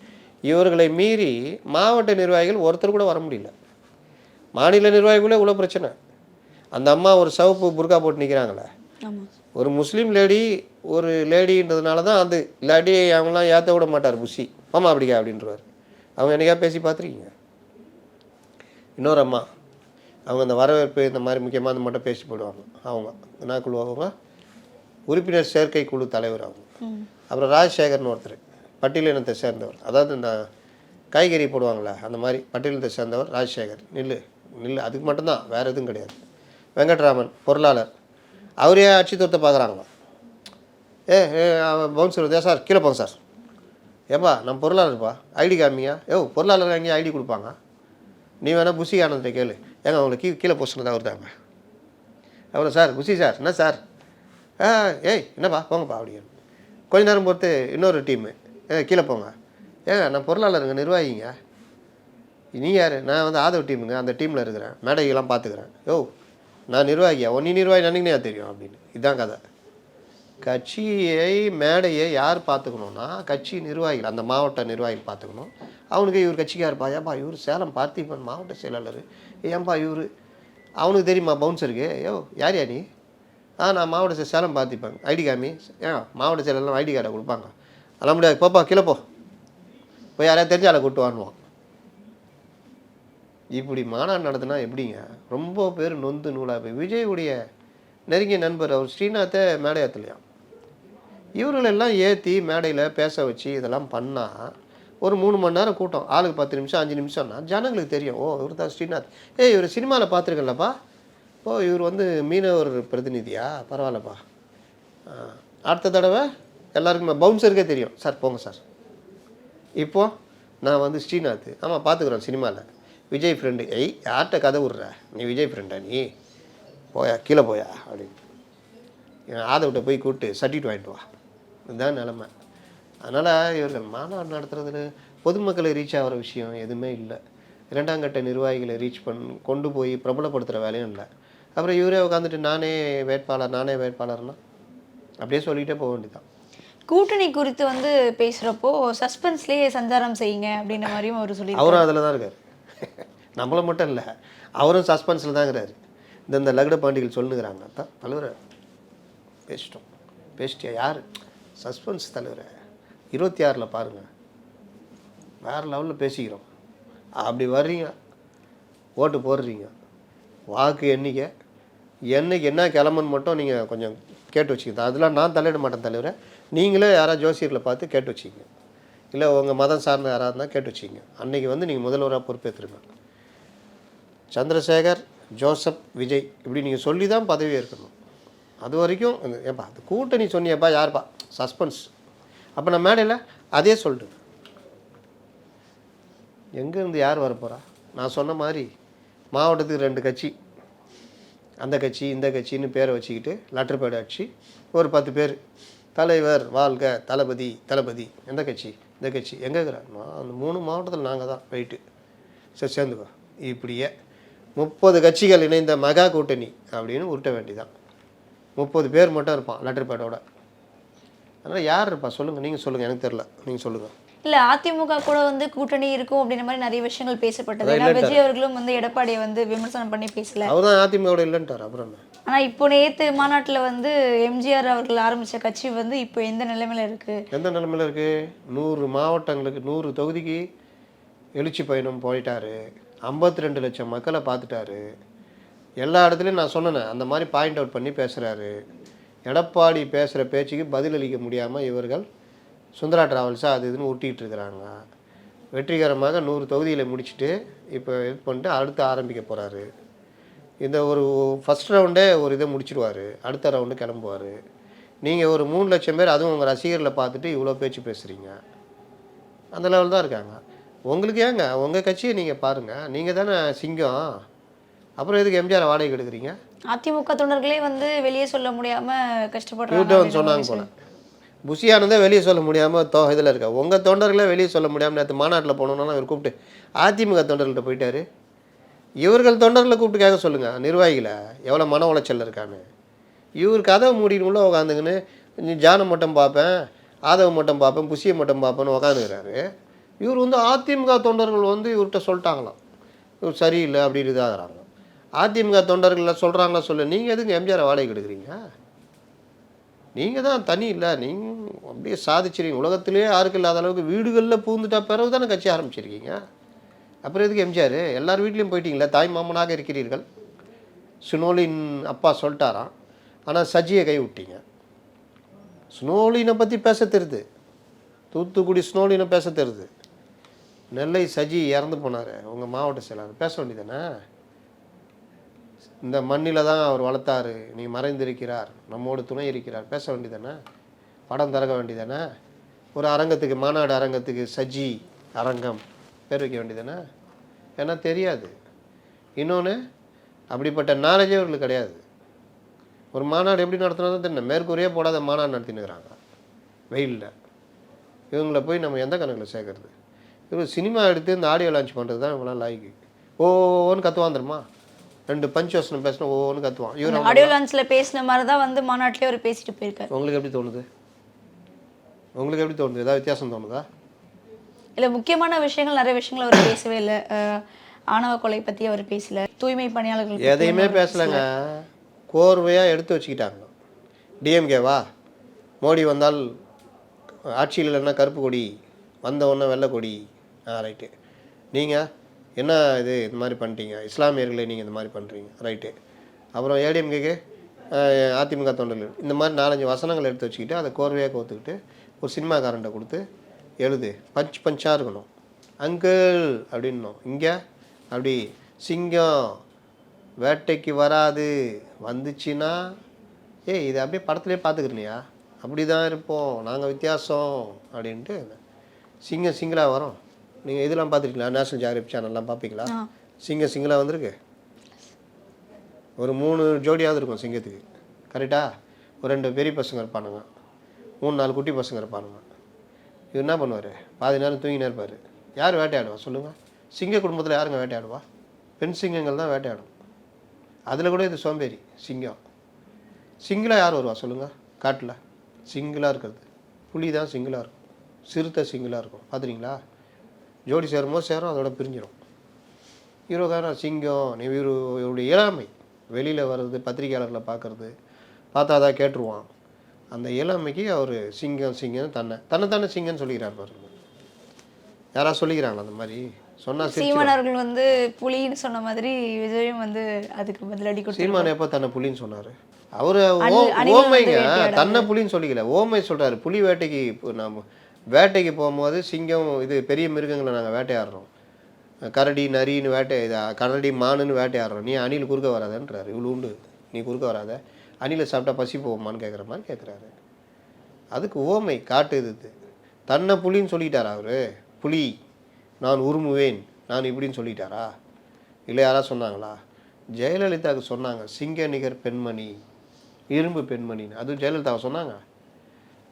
இவர்களை மீறி மாவட்ட நிர்வாகிகள் ஒருத்தர் கூட வர முடியல. மாநில நிர்வாகிகளே இவ்வளோ பிரச்சனை. அந்த அம்மா ஒரு சிவப்பு புர்கா போட்டு நிற்கிறாங்களே, ஒரு முஸ்லீம் ஒரு லேடின்றதுனால தான் அது இல்லாட்டி அவங்களாம் ஏற்ற விட மாட்டார் புஷி. ஆமாம் அப்படிக்கா அப்படின்றவார். அவங்க என்னைக்கா பேசி பார்த்துருக்கீங்க? இன்னொரு அம்மா, அவங்க இந்த வரவேற்பு இந்த மாதிரி முக்கியமாக அந்த மட்டும் பேசி போடுவாங்க. அவங்க என்ன குழு? அவங்க உறுப்பினர் சேர்க்கை குழு தலைவர் அவங்க. அப்புறம் ராஜசேகர்னு ஒருத்தர் பட்டியலினத்தை சேர்ந்தவர், அதாவது இந்த காய்கறி போடுவாங்களே அந்த மாதிரி பட்டியலினத்தை சேர்ந்தவர் ராஜசேகர். நில்லு அதுக்கு மட்டும்தான், வேறு எதுவும் கிடையாது. வெங்கட்ராமன் பொருளாளர், அவரே அச்சுத்தத்தை பார்க்குறாங்களாம். பவுன்சர் வருதா சார், கீழே போங்க சார். ஏப்பா நம்ம பொருளாளர்ப்பா, ஐடி காமிங்க. பொருளாளர் எங்கேயும் ஐடி கொடுப்பாங்க. நீ வேணால் புஷி ஆனந்தை கேளு, ஏங்க அவங்களுக்கு கீழே போஸ்ட் தான் வருதாங்க. அப்புறம் சார் புஷி சார், என்ன சார், என்னப்பா போங்கப்பா அப்படின்னு. கொஞ்ச நேரம் பொறுத்து இன்னொரு டீமு, கீழே போங்க. நான் பொருளாளருங்க, நிர்வாகிங்க. நீ யார்? நான் வந்து ஆதவ டீமுங்க, அந்த டீமில் இருக்கிறேன், மேடைகள்லாம் பார்த்துக்கிறேன். நான் நிர்வாகியா? நீ நிர்வாகி நினைக்கினே தெரியும் அப்படின்னு. இதுதான் கதை. கட்சியை மேடையை யார் பார்த்துக்கணுன்னா கட்சி நிர்வாகிகள், அந்த மாவட்ட நிர்வாகிகள் பார்த்துக்கணும். அவனுக்கு இவர் கட்சிக்காரப்பா, ஏன்பா இவர் சேலம் பார்த்திபன் மாவட்ட செயலாளர், ஏன்பா இவர் அவனுக்கு தெரியுமா பவுன்சருக்கு? யார் நீ? நான் மாவட்ட சேலம் பார்த்திபன், ஐடி காமி. மாவட்ட செயலாளர் ஐடி கார்டை கொடுப்பாங்க. அதெல்லாம் முடியாது, போப்பா கீழே போய் யாரையா தெரிஞ்ச ஆளை கூட்டு வாங்குவான். இப்படி மாநாடு நடத்தினா எப்படிங்க? ரொம்ப பேர் நொந்து நூலாக போய் விஜயுடைய நெருங்கிய நண்பர் அவர் ஸ்ரீநாத்தை மேடை ஏற்றலையாம். இவர்களெல்லாம் ஏற்றி மேடையில் பேச வச்சு இதெல்லாம் பண்ணால் ஒரு 3 மணி நேரம் கூட்டம், ஆளுக்கு 10 நிமிஷம் 5 நிமிஷம்னா ஜனங்களுக்கு தெரியும், ஓ இவர் தான் ஸ்ரீநாத், இவர் சினிமாவில் பார்த்துருக்கலப்பா, ஓ இவர் வந்து மீனவர் பிரதிநிதியா, பரவாயில்லப்பா. அடுத்த தடவை எல்லாருக்குமே பவுன்சருக்கே தெரியும், சார் போங்க சார், இப்போது நான் வந்து ஸ்ரீநாத், ஆமாம் பார்த்துக்குறோம் சினிமாவில் விஜய் ஃப்ரெண்டு, யார்கிட்ட கதை விட்ற நீ, விஜய் ஃப்ரெண்டா நீ, போயா கீழே போயா அப்படின்னு ஆதவிட்ட போய் கூப்பிட்டு சட்டிட்டு வாங்கிட்டு வா. இதுதான் நிலமை. அதனால் இவர்கள் மாநாடு நடத்துறதுல பொதுமக்களை ரீச் ஆகிற விஷயம் எதுவுமே இல்லை. 2ஆம் கட்ட நிர்வாகிகளை ரீச் கொண்டு போய் பிரபலப்படுத்துகிற வேலையும் இல்லை. அப்புறம் இவரே உட்காந்துட்டு நானே வேட்பாளர்னா அப்படியே சொல்லிகிட்டே போக வேண்டியதான். கூட்டணி குறித்து வந்து பேசுகிறப்போ சஸ்பென்ஸ்லேயே சஞ்சாரம் செய்யுங்க அப்படின்ற மாதிரியும் அவர் சொல்லி அவரும் அதில் தான் இருக்கார். நம்மளை மட்டும் இல்லை, அவரும் சஸ்பென்ஸில் தான் இருக்கிறாரு. இந்த லகுட பாண்டிகள் சொல்லுங்கிறாங்க, தான் தலைவரை பேசிட்டியா யார் சஸ்பென்ஸ் தலைவரை 26 பாருங்கள் வேறு லெவலில் பேசிக்கிறோம். அப்படி வர்றீங்க, ஓட்டு போடுறீங்க, வாக்கு என்னைக்கு என்ன கிளம்புன்னு மட்டும் நீங்கள் கொஞ்சம் கேட்டு வச்சுக்கிங்க. அதெல்லாம் நான் தலையிட மாட்டேன் தலைவரை, நீங்களே யாராவது ஜோசியர்களை பார்த்து கேட்டு வச்சுக்கிங்க, இல்லை உங்கள் மதம் சார்ந்த யாராக இருந்தால் கேட்டு வச்சுக்கிங்க. அன்றைக்கி வந்து நீங்கள் முதல்வராக பொறுப்பேற்றுருங்க. சந்திரசேகர், ஜோசப், விஜய் இப்படி நீங்கள் சொல்லி தான் பதவி ஏற்கணும். அது வரைக்கும் ஏப்பா அது கூட்டணி சொன்னியப்பா யாருப்பா சஸ்பென்ஸ், அப்போ நான் மேடையில் அதே சொல்லிட்டு எங்கேருந்து யார் வரப்போகிறா? நான் சொன்ன மாதிரி மாவட்டத்துக்கு 2 கட்சி, அந்த கட்சி இந்த கட்சின்னு பேரை வச்சுக்கிட்டு லெட்டர் பேட் அடிச்சு ஒரு 10 பேர் தலைவர் வாழ்க தளபதி எந்த கட்சி இந்த கட்சி எங்கே இருக்கிறாங்க, அந்த 3 மாவட்டத்தில் நாங்கள் தான் ரைட்டு, சரி சேர்ந்துக்கோ. இப்படியே 30 கட்சிகள் இணைந்த மெகா கூட்டணி அப்படின்னு உருட்ட வேண்டிதான். 30 பேர் மட்டும் இருப்பான் லெட்டர் பேடோட. அதனால் யார் இருப்பா சொல்லுங்கள், நீங்கள் சொல்லுங்கள், எனக்கு தெரில, நீங்கள் சொல்லுங்கள். இல்லை அதிமுக கூட வந்து கூட்டணி இருக்கும் அப்படின்ற மாதிரி நிறைய விஷயங்கள் பேசப்பட்டது. ஏன்னா விஜய் அவர்களும் வந்து எடப்பாடியை வந்து விமர்சனம் பண்ணி பேசல, அவர் தான் அதிமுக இல்லைன்ட்டார். அப்புறம் ஆனால் இப்போ நேற்று மாநாட்டில் வந்து எம்ஜிஆர் அவர்கள் ஆரம்பித்த கட்சி வந்து இப்போ எந்த நிலைமையில் இருக்குது? எந்த நிலைமையில் இருக்குது? 100 மாவட்டங்களுக்கு 100 தொகுதிக்கு எழுச்சி பயணம் போயிட்டாரு, 52 லட்சம் மக்களை பார்த்துட்டாரு. எல்லா இடத்துலையும் நான் சொன்னேன் அந்த மாதிரி பாயிண்ட் அவுட் பண்ணி பேசுகிறாரு. எடப்பாடி பேசுகிற பேச்சுக்கு பதிலளிக்க முடியாமல் இவர்கள் சுந்தரா டிராவல்ஸாக அது இதுன்னு ஊட்டிகிட்டு இருக்கிறாங்க. வெற்றிகரமாக 100 தொகுதியில் முடிச்சுட்டு இப்போ இது பண்ணிட்டு அடுத்து ஆரம்பிக்க போகிறாரு. இந்த ஒரு ஃபஸ்ட் ரவுண்டே ஒரு இதை முடிச்சிடுவார், அடுத்த ரவுண்டு கிளம்புவார். நீங்கள் ஒரு 3 லட்சம் பேர் அதுவும் உங்கள் ரசிகர்களை பார்த்துட்டு இவ்வளோ பேச்சு பேசுகிறீங்க, அந்த லெவல் தான் இருக்காங்க. உங்களுக்கு ஏங்க உங்கள் கட்சியை நீங்கள் பாருங்கள், நீங்கள் தானே சிங்கம், அப்புறம் எதுக்கு எம்ஜிஆர் வாடகை எடுக்கிறீங்க? அதிமுக தொண்டர்களே வந்து வெளியே சொல்ல முடியாமல் கஷ்டப்படுறாங்க வந்து சொன்னாங்க போல. புஷியானதே வெளியே சொல்ல முடியாமல் இதில் இருக்கா, உங்கள் தொண்டர்களே வெளியே சொல்ல முடியாமல் நேற்று மாநாட்டில் போனோன்னா இவர் கூப்பிட்டு அதிமுக தொண்டர்கள்ட்ட போயிட்டார். இவர்கள் தொண்டர்களை கூப்பிட்டு கேட்க சொல்லுங்கள் நிர்வாகிகளை எவ்வளோ மன உளைச்சல் இருக்கான்னு. இவர் கதவை மூடின்னு உள்ள உட்காந்துங்கன்னு ஜானம் மட்டும் பார்ப்பேன், ஆதவ மட்டும் பார்ப்பேன், புஷியை மட்டும் பார்ப்பேன்னு உட்காந்துக்கிறாரு. இவர் வந்து அதிமுக தொண்டர்கள் வந்து இவர்கிட்ட சொல்லிட்டாங்களாம் இவர் சரியில்லை அப்படின்னு இதாகிறாங்க. அதிமுக தொண்டர்கள் சொல்கிறாங்களா சொல்லு, நீங்கள் எதுக்கு எம்ஜிஆரை வாடகை எடுக்கிறீங்க? நீங்கள் தான் தனி இல்லை, நீங்கள் அப்படியே சாதிச்சிருக்கீங்க, உலகத்திலே யாருக்கு இல்லாத அளவுக்கு வீடுகளில் பூந்துட்டா பிறகு தானே கட்சி ஆரம்பிச்சிருக்கீங்க. அப்புறம் எதுக்கு எம்ஜிஆர்? எல்லார் வீட்லேயும் போயிட்டீங்களா, தாய் மாமனாக இருக்கிறீர்கள். சுனோலின் அப்பா சொல்லிட்டாராம், ஆனால் சஜியை கை விட்டீங்க. ஸ்னோலினை பற்றி பேச தெரியுது, தூத்துக்குடி ஸ்னோலினை பேச தெரியுது. நெல்லை சஜி இறந்து போனார், உங்கள் மாவட்ட செயலாளர், பேச வேண்டியதானே? இந்த மண்ணில் தான் அவர் வளர்த்தாரு, நீ மறைந்திருக்கிறார், நம்மோடு துணை இருக்கிறார், பேச வேண்டியதானே? படம் திறக்க வேண்டியதானே? ஒரு அரங்கத்துக்கு, மாநாடு அரங்கத்துக்கு சஜி அரங்கம் பேர் வைக்க வேண்டியதானே? ஏன்னா தெரியாது. இன்னொன்று, அப்படிப்பட்ட நாலேஜே அவர்களுக்கு கிடையாது. ஒரு மாநாடு எப்படி நடத்தினா தான் தெரியல, மேற்கூறியே போடாத மாநாடு நடத்தினுக்கிறாங்க வெயிலில். இவங்கள போய் நம்ம எந்த கணக்கில் சேர்க்கறது? இவர் சினிமா எடுத்து இந்த ஆடியோ லான்ச் பண்ணுறது தான் இவங்களாம் லாய்க்கு. ஓன்னு கத்துவான் தெரியுமா, 2 பஞ்ச் வசனம் பேசணும் ஓன்னு கத்துவான். இவர் ஆடியோ லான்ச்சில் பேசின மாதிரி தான் வந்து மாநாட்டிலே அவர் பேசிட்டு போயிருக்காரு. உங்களுக்கு எப்படி தோணுது? உங்களுக்கு எப்படி தோணுது? ஏதாவது வித்தியாசம் தோணுதா? இல்லை, முக்கியமான விஷயங்கள் நிறைய விஷயங்கள் அவர் பேசவே இல்லை. ஆணவ கொலை பற்றி அவர் பேசல, தூய்மை பணியாளர்கள் எதையுமே பேசலைங்க. கோர்வையாக எடுத்து வச்சுக்கிட்டாங்க. டிஎம்கேவா மோடி வந்தால் ஆட்சியில் இல்லைன்னா கருப்பு கொடி, வந்த உடனே வெள்ளை கொடி. ரைட்டு. நீங்கள் என்ன இது இந்த மாதிரி பண்ணிட்டீங்க, இஸ்லாமியர்களை நீங்கள் இந்த மாதிரி பண்ணுறீங்க, ரைட்டு. அப்புறம் ஏடிஎம்கேக்கு அதிமுக தொண்டர்கள் இந்த மாதிரி 4-5 வசனங்கள் எடுத்து வச்சுக்கிட்டு அதை கோர்வையாக கோத்துக்கிட்டு ஒரு சினிமாக்காரன்ட்ட கொடுத்து எழுது, பஞ்சாக இருக்கணும். அங்கிள் அப்படின்னும். இங்கே அப்படி சிங்கம் வேட்டைக்கு வராது, வந்துச்சுன்னா இது அப்படியே படத்துலேயே பார்த்துக்கிறீங்களா, அப்படி தான் இருப்போம் நாங்கள், வித்தியாசம் அப்படின்ட்டு. சிங்கம் சிங்கிளாக வரும். நீங்கள் இதெல்லாம் பார்த்துருக்கீங்களா, நேஷனல் ஜியோகிராஃபி சேனல்லாம் பார்ப்பீங்களா? சிங்கிளாக வந்திருக்கு. ஒரு 3 ஜோடியாவது இருக்கும் சிங்கத்துக்கு, கரெக்டாக. ஒரு 2 பெரிய பசங்க இருப்பானுங்க, 3-4 குட்டி பசங்க இருப்பானுங்க. இவர் என்ன பண்ணுவார், பாதி நேரம் தூங்கினே இருப்பார். யார் வேட்டையாடுவா சொல்லுங்கள்? சிங்க குடும்பத்தில் யாருங்க வேட்டையாடுவா? பெண் சிங்கங்கள் தான் வேட்டையாடும். அதில் கூட இது சோம்பேறி சிங்கம். சிங்கிளாக யார் வருவா சொல்லுங்கள்? காட்டில் சிங்கிளாக இருக்கிறது புலி தான் சிங்கிளாக இருக்கும், சிறுத்தை சிங்கிளாக இருக்கும். பார்த்துறீங்களா? ஜோடி சேரும்போது சேரும், அதோட பிரிஞ்சிடும். ஹீரோக்காரன் சிங்கம். நீ இவருடைய இளமை வெளியில் வர்றது, பத்திரிகையாளர்களை பார்க்குறது, பார்த்தா தான் கேட்டுருவான். அந்த இளமைக்கு அவர் சிங்கம் தன்னை சிங்கம்னு சொல்லிக்கிறார் பாருங்க. யாராவது சொல்லிக்கிறாங்களா அந்த மாதிரி? சொன்னால் சீமான் அவர்கள் வந்து புலின்னு சொன்ன மாதிரி விஜயும் வந்து அதுக்கு பதிலடி கொடுத்து. சீமான் எப்போ தன்னை புலின்னு சொன்னார்? அவர் ஓமைங்க, தன்னை புலின்னு சொல்லிக்கல, ஓமை சொல்கிறாரு. புலி வேட்டைக்கு நம்ம வேட்டைக்கு போகும்போது சிங்கம் இது பெரிய மிருகங்களை நாங்கள் வேட்டையாடுறோம், கரடி நரின்னு கரடி மானுன்னு வேட்டையாடுறோம், நீ அணில் குறுக்க வராதன்றாரு. இவ்வளோ உண்டு, நீ குறுக்க வராத, அணிலை சாப்பிட்டா பசி போகுமான்னு கேட்குற மாதிரி கேட்குறாரு. அதுக்கு ஓமை காட்டுது. தன்னை புலின்னு சொல்லிட்டாரா அவர்? புலி நான் உருமுவேன் நான் இப்படின்னு சொல்லிட்டாரா? இல்லை யாராவது சொன்னாங்களா? ஜெயலலிதாவுக்கு சொன்னாங்க சிங்க நிகர் பெண்மணி, இரும்பு பெண்மணின்னு. அதுவும் ஜெயலலிதாவை சொன்னாங்க,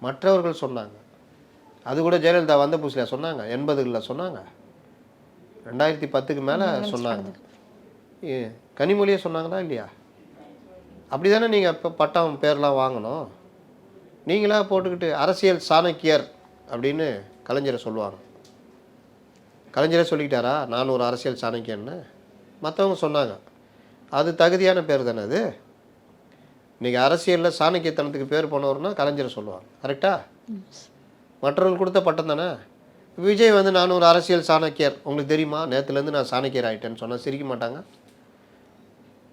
மற்றவர்கள் சொன்னாங்க. அது கூட ஜெயலலிதா வந்த புதுசில் சொன்னாங்க, 80களில் சொன்னாங்க, 2010க்கு மேலே சொன்னாங்க. கனிமொழியே சொன்னாங்களா இல்லையா? அப்படி தானே நீங்கள் இப்போ பட்டம் பேர்லாம் வாங்கணும். நீங்களாக போட்டுக்கிட்டு அரசியல் சாணக்கியர் அப்படின்னு கலைஞரை சொல்லுவாங்க. கலைஞரே சொல்லிக்கிட்டாரா நான் ஒரு அரசியல் சாணக்கியன்னு? மற்றவங்க சொன்னாங்க. அது தகுதியான பேர் தானே அது. இன்றைக்கி அரசியலில் சாணக்கியத்தனத்துக்கு பேர் போனவர்னா கலைஞரை சொல்லுவாங்க, கரெக்டா? மற்றவர்கள் கொடுத்த பட்டம் தானே. விஜய் வந்து நான் ஒரு அரசியல் சாணக்கியர், உங்களுக்கு தெரியுமா, நேற்றுலேருந்து நான் சாணக்கியர் ஆகிட்டேன்னு சொன்னால் சிரிக்க மாட்டாங்க?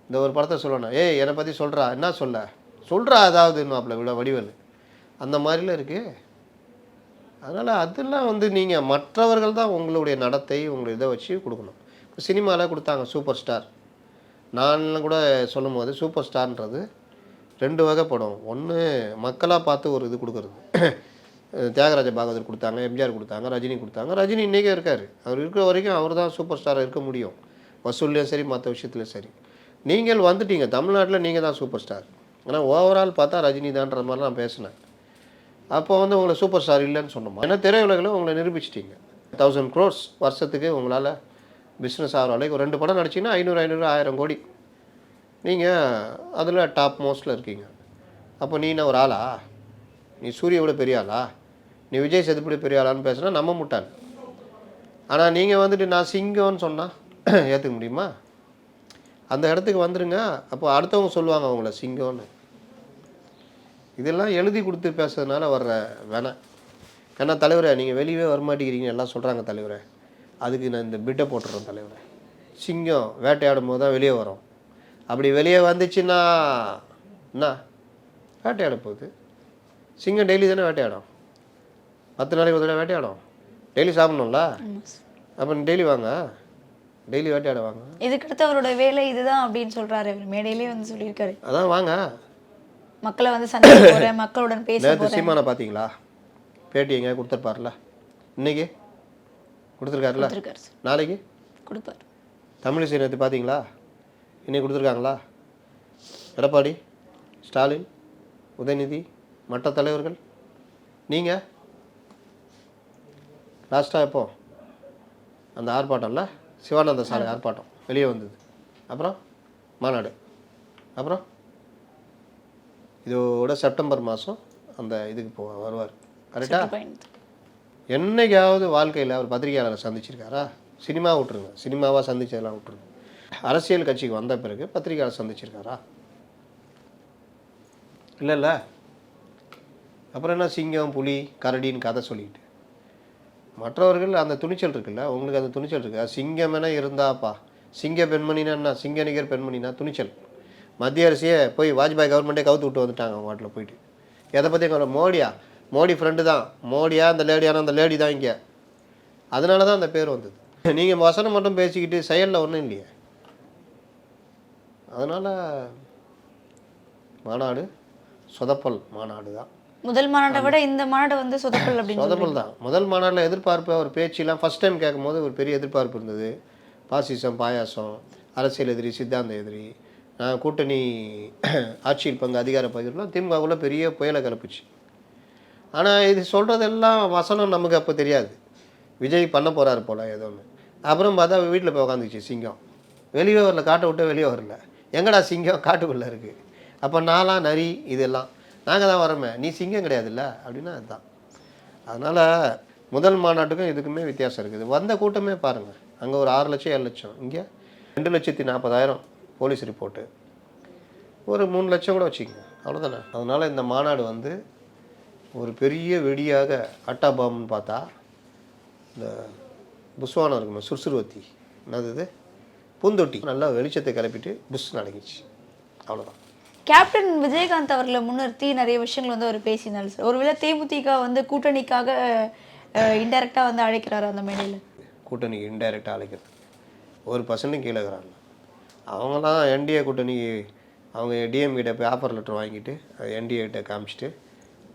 இந்த ஒரு படத்தை சொல்லணும், என்னை பற்றி சொல்கிறா, என்ன சொல்கிறா அதாவது மாப்பிள்ள இவ்வளோ வடிவல் அந்த மாதிரிலாம் இருக்குது. அதனால் அதெல்லாம் வந்து நீங்கள் மற்றவர்கள் தான் உங்களுடைய நடத்தை உங்களுடைய இதை வச்சு கொடுக்கணும். இப்போ சினிமாவில் கொடுத்தாங்க சூப்பர் ஸ்டார். நான்லாம் கூட சொல்லும் போது சூப்பர் ஸ்டார்ன்றது 2 வகை படம். ஒன்று மக்களாக பார்த்து ஒரு இது கொடுக்குறது. தியாகராஜ பாகவதர் கொடுத்தாங்க, எம்ஜிஆர் கொடுத்தாங்க, ரஜினி கொடுத்தாங்க. ரஜினி இன்றைக்கே இருக்கார். அவர் இருக்கிற வரைக்கும் அவர் தான் சூப்பர் ஸ்டாராக இருக்க முடியும், வசூல்லையும் சரி மற்ற விஷயத்துலையும் சரி. நீங்கள் வந்துட்டீங்க தமிழ்நாட்டில், நீங்கள் தான் சூப்பர் ஸ்டார். ஆனால் ஓவரால் பார்த்தா ரஜினி தான்ற மாதிரி நான் பேசினேன். அப்போ வந்து உங்களை சூப்பர் ஸ்டார் இல்லைன்னு சொன்னோமா? ஏன்னா திரையுலகில் உங்களை நிரூபிச்சிட்டிங்க. 1000 crores வருஷத்துக்கு உங்களால் பிஸ்னஸ் ஆகிற அளவுக்கு ஒரு 2 படம் நடிச்சிங்கன்னா 500 1000 கோடி. நீங்கள் அதில் டாப் மோஸ்ட்டில் இருக்கீங்க. அப்போ நீ என்ன ஒரு ஆளா? நீ சூரியவோட பெரிய ஆளா? நீ விஜய் சேதுபதி பெரிய ஆளான்னு பேசுனா நம்ம முட்டாள். ஆனால் நீங்கள் வந்துட்டு நான் சிங்கம்னு சொன்னால் ஏற்றுக்க முடியுமா? அந்த இடத்துக்கு வந்துடுங்க. அப்போ அடுத்தவங்க சொல்லுவாங்க அவங்கள சிங்கம்னு. இதெல்லாம் எழுதி கொடுத்து பேசுறதுனால வர்ற வேணாம். ஏன்னா தலைவரை நீங்கள் வெளியவே வரமாட்டேங்கிறீங்க எல்லாம் சொல்கிறாங்க தலைவரை. அதுக்கு நான் இந்த பிட்டை போட்டுறேன் தலைவரை. சிங்கம் வேட்டையாடும் போது தான் வெளியே வரும். அப்படி வெளியே வந்துச்சுன்னா என்ன வேட்டையாட போகுது? சிங்கம் டெய்லி தானே வேட்டையாடும், 10 நாளைக்கு ஒரு தடவை வேட்டையாடும். டெய்லி சாப்பிடணும்ல, அப்போ டெய்லி வாங்க, டெய்லி வேட்டையாட வாங்க. இதுக்கடுத்து அவரோட வேலை இதுதான் அப்படின்னு சொல்கிறாரு. அவர் மேடையிலே வந்து சொல்லியிருக்காரு, அதான் வாங்க மக்களை வந்து சந்திக்க போகிறேன், மக்களுடன் பேச போகிறேன். சீமானை பார்த்தீங்களா? பேட்டி எங்கே கொடுத்துருப்பார்ல, இன்னைக்கு கொடுத்துருக்காருல, நாளைக்கு கொடுப்பார். தமிழிசை நேற்று பார்த்தீங்களா? இன்னைக்கு கொடுத்துருக்காங்களா? எடப்பாடி, ஸ்டாலின், உதயநிதி, மற்ற தலைவர்கள். நீங்கள் லாஸ்ட்டாக எப்போ அந்த ஆர்ப்பாட்டம்ல சிவானந்த சாலை ஆர்ப்பாட்டம் வெளியே வந்தது, அப்புறம் மாநாடு, அப்புறம் இதோட செப்டம்பர் மாதம் அந்த இதுக்கு வருவார், கரெக்டாக? என்னைக்காவது வாழ்க்கையில் அவர் பத்திரிகையாளரை சந்திச்சிருக்காரா? சினிமா விட்டுருங்க, சினிமாவாக சந்திச்சதெல்லாம் விட்டுருங்க. அரசியல் கட்சிக்கு வந்த பிறகு பத்திரிகையாளர் சந்திச்சிருக்காரா? இல்லை. அப்புறம் என்ன சிங்கம் புலி கரடின்னு கதை சொல்லிக்கிட்டு. மற்றவர்கள் அந்த துணிச்சல் இருக்குல்ல, உங்களுக்கு அந்த துணிச்சல் இருக்கு. சிங்கம் என இருந்தாப்பா, சிங்க பெண்மணினா என்ன, சிங்க நிகர் பெண்மணினா துணிச்சல். மத்திய அரசியே போய் வாஜ்பாய் கவர்மெண்ட்டே கவுத்து விட்டு வந்துட்டாங்க அவங்க வாட்டில் போயிட்டு. எதை பற்றி மோடியா, மோடி ஃப்ரெண்டு தான், மோடியா அந்த லேடியான அந்த லேடி தான் இங்கே. அதனால தான் அந்த பேர் வந்தது. நீங்கள் வசனம் மட்டும் பேசிக்கிட்டு செயலில் ஒன்றும் இல்லையே. அதனால் மாநாடு சொதப்பல் மாநாடு தான். முதல் மாநாட்டை விட இந்த மாநாடு வந்து சொதப்பல் அப்படின்னு சொதப்பல் தான். முதல் மாநாட்டில் எதிர்பார்ப்பு ஒரு பேச்செல்லாம் ஃபஸ்ட் டைம் கேட்கும்போது ஒரு பெரிய எதிர்பார்ப்பு இருந்தது. பாசிசம் பாயாசம், அரசியல் எதிரி, சித்தாந்த எதிரி, கூட்டணி ஆட்சியில் பங்கு, அதிகார பகிர்லாம் திமுகவுக்குள்ள பெரிய புயலை கிளப்புச்சு. ஆனால் இது சொல்கிறதெல்லாம் வசனம் நமக்கு அப்போ தெரியாது. விஜய் பண்ண போகிறாரு போல் ஏதோ ஒன்று. அப்புறம் பார்த்தா வீட்டில் போய் உட்காந்துச்சு சிங்கம். வெளியே வரல, காட்டை விட்டு வெளியே வரல. எங்கடா சிங்கம் காட்டுக்குள்ளே இருக்குது. அப்போ நாலாம் நரி இதெல்லாம் நாங்கள் தான் வரோமே, நீ சிங்கம் கிடையாதுல்ல அப்படின்னா அதுதான். அதனால் முதல் மாநாட்டுக்கும் இதுக்குமே வித்தியாசம் இருக்குது. வந்த கூட்டமே பாருங்கள், அங்கே ஒரு 6 லட்சம் 7 லட்சம், இங்கே 2,40,000 போலீஸ் ரிப்போர்ட்டு, ஒரு 3 லட்சம் கூட வச்சுக்கோங்க, அவ்வளோதானே. அதனால் இந்த மாநாடு வந்து ஒரு பெரிய வெடியாக அட்டா பாம்புன்னு பார்த்தா இந்த புஸ்வானம் இருக்குமே சுறுசுறுவத்தி, என்னது இது பூந்தொட்டி, நல்லா வெளிச்சத்தை கிளப்பிட்டு புஷ் நடங்கிச்சு, அவ்வளோதான். கேப்டன் விஜயகாந்த் அவர்களை முன்னிறுத்தி நிறைய விஷயங்கள் வந்து அவர் பேசினார் சார். ஒருவேளை தேமுதிக வந்து கூட்டணிக்காக இன்டைரக்டா வந்து அழைக்கிறாரு அந்த மேடையில். கூட்டணிக்கு இன்டைரக்டாக அழைக்கிறது 1% கீழே இருக்கிறாங்க. அவங்களாம் என்டிஏ கூட்டணி, அவங்க டிஎம்கிட்ட போய் ஆஃபர் லெட்டர் வாங்கிட்டு என்டிஏ காமிச்சிட்டு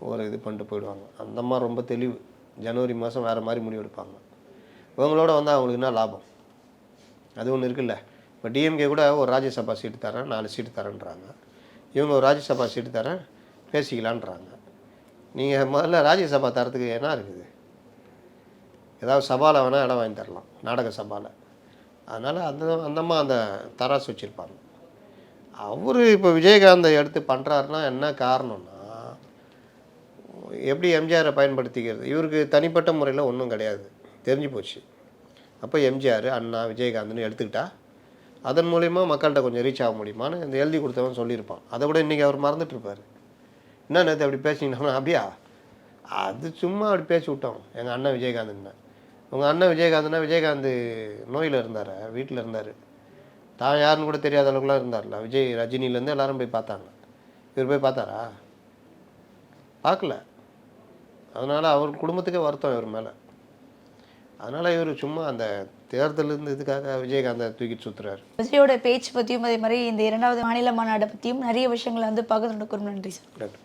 ஒரு இது பண்ணிட்டு போயிடுவாங்க. அந்த மாதிரி ரொம்ப தெளிவு. ஜனவரி மாதம் வேறு மாதிரி முடிவு எடுப்பாங்க. இவங்களோட வந்து அவங்களுக்கு என்ன லாபம், அது ஒன்று இருக்குல்ல. இப்போ டிஎம்கே கூட ஒரு ராஜ்யசபா சீட்டு தரேன், 4 சீட்டு தரேன்றாங்க. இவங்க ஒரு ராஜ்யசபா சீட்டு தரேன் பேசிக்கலான்றாங்க. நீங்கள் முதல்ல ராஜ்யசபா தரத்துக்கு என்ன இருக்குது? ஏதாவது சபாவில் வேணால் இடம் வாங்கி தரலாம், நாடக சபாவில். அதனால் அந்தம்மா அந்த தராசு வச்சுருப்பாங்க. அவர் இப்போ விஜயகாந்தை எடுத்து பண்ணுறாருன்னா என்ன காரணம்னா, எப்படி எம்ஜிஆரை பயன்படுத்திக்கிறது. இவருக்கு தனிப்பட்ட முறையில் ஒன்றும் கிடையாது, தெரிஞ்சு போச்சு. அப்போ எம்ஜிஆர், அண்ணா, விஜயகாந்த்னு எடுத்துக்கிட்டா அதன் மூலிமா மக்கள்கிட்ட கொஞ்சம் ரீச் ஆக முடியுமான்னு இந்த எழுதி கொடுத்தவன் சொல்லியிருப்பான். அதை விட இன்றைக்கி அவர் மறந்துட்டுருப்பார். என்ன நேற்று அப்படி பேசிங்கன்னா, அப்படியா அது சும்மா அப்படி பேசி விட்டோம் எங்கள் அண்ணன் விஜயகாந்த்னா. உங்கள் அண்ணன் விஜயகாந்த்னா விஜயகாந்த் நோயில் இருந்தார், வீட்டில் இருந்தார், தான் யாருன்னு கூட தெரியாத அளவுக்குலாம் இருந்தார்ல. விஜய் ரஜினிலேருந்து எல்லாரும் போய் பார்த்தாங்க. இவர் போய் பார்த்தாரா? பார்க்கல. அதனால் அவர் குடும்பத்துக்கே வருத்தம் இவர் மேலே. அதனால் இவர் சும்மா அந்த தேர்தல் இதுக்காக விஜயகாந்தை தூக்கிட்டு சுற்றுறாரு. விஜயோட பேச்சு பற்றியும் அதே மாதிரி இந்த 2வது மாநில மாநாட்டை பற்றியும் நிறைய விஷயங்களை வந்து பகிர்ந்து கொள்ளும். நன்றி சார். நன்றி.